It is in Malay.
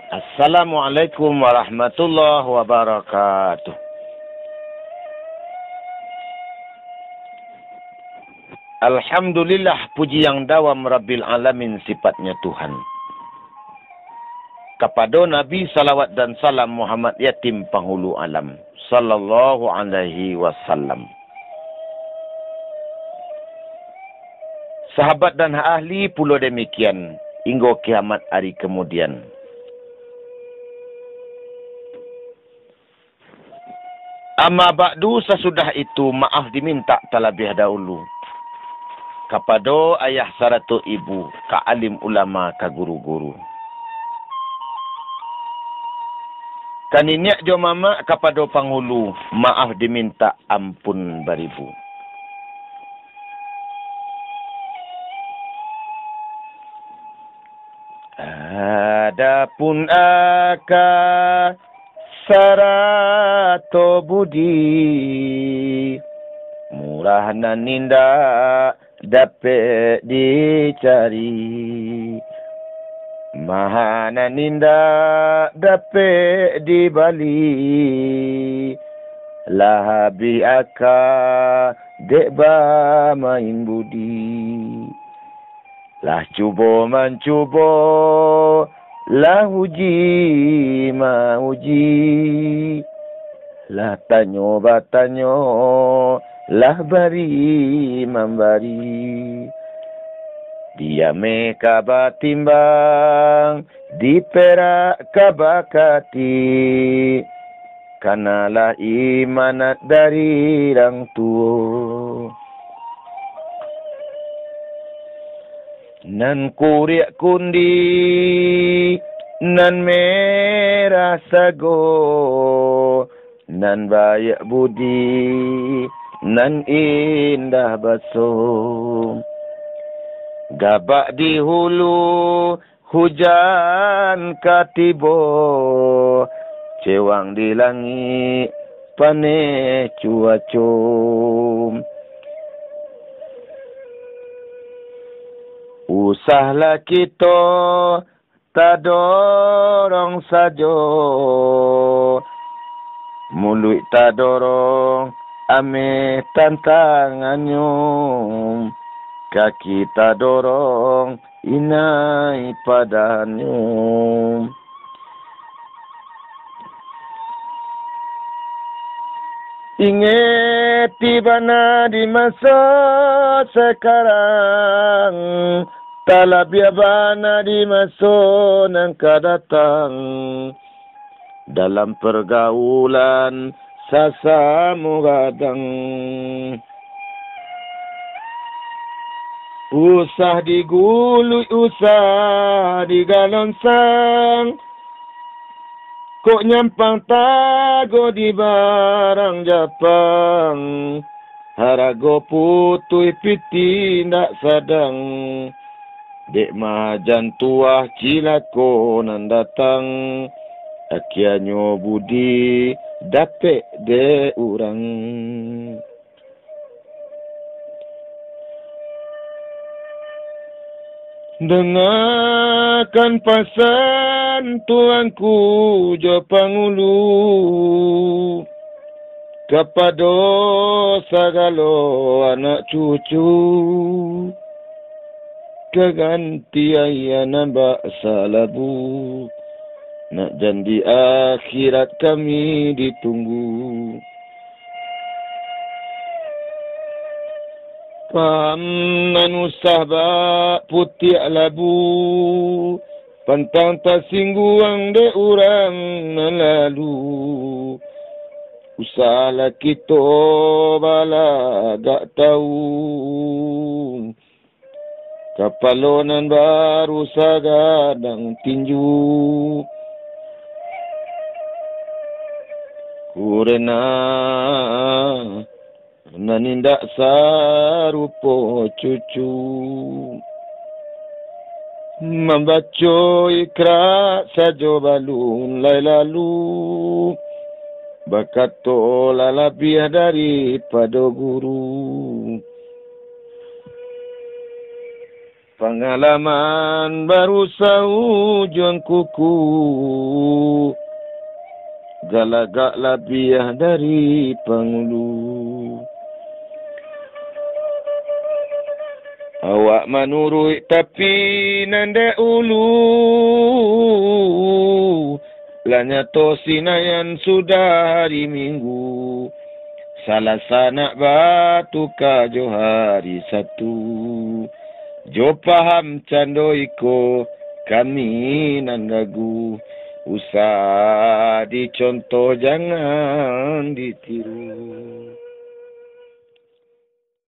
Assalamualaikum warahmatullahi wabarakatuh. Alhamdulillah, puji yang dawam Rabbil Alamin sifatnya Tuhan. Kepada Nabi salawat dan salam Muhammad yatim penghulu alam. Sallallahu alaihi wasallam. Sahabat dan ahli pula demikian. Hingga kiamat hari kemudian. Amma ba'du, sesudah itu maaf diminta terlebih dahulu kepada ayah saratu ibu, ka alim ulama, ka guru-guru. Kaniniak jo mama kepada penghulu, maaf diminta ampun beribu. Adapun aka sarato budi, murah nan indah dapat dicari, mahana indah dapat dibali, lahabi aka deba main budi. Lah cuba mencuba, lah uji mauji, lah tanyo batanyo, lah bari membari. Dia meka batimbang, diperak kabakati, kanalah imanat dari orang tua. Nan kuriak kundi, nan merah sago, nan bayak budi, nan indah baso. Gabak di hulu, hujan katibo, cewang di langit, pane cuacum. Usahlah kita tak dorong saja, mulut tak dorong ame tantangannya, kaki tak dorong inai padanya. Ingat tibana di masa sekarang, tak biabana di masa yang akan datang. Dalam pergaulan sasamu gadang, usah digului, usah digalonsang, kok nyampang tago di barang Japang, harago putui piti ndak sadang, dek majan tuah cilako nan datang, akianyo budi dapet de urang. Dengarkan pesan tuanku jo pangulu, kepada segala anak cucu, keganti ayah nambah salabu, nak janji akhirat kami ditunggu. Paman usah bak putih labu, pantang tersinggung de orang lalu. Usahlah kita bala gak tahu, kapalonan baru sagadang tinju. Kurena nanindak sarupo cucu, membaca ikrar saja balun lai lalu, bakato lebih daripada guru. Pengalaman baru saujung kuku, galagak labiah dari penghulu. Awak menurut tapi nanda ulu, lanya to sinayan sudah hari Minggu. Salah sanak batu kajo hari Sabtu. Jo paham candoiko kami nandagu. Usah dicontoh jangan ditiru.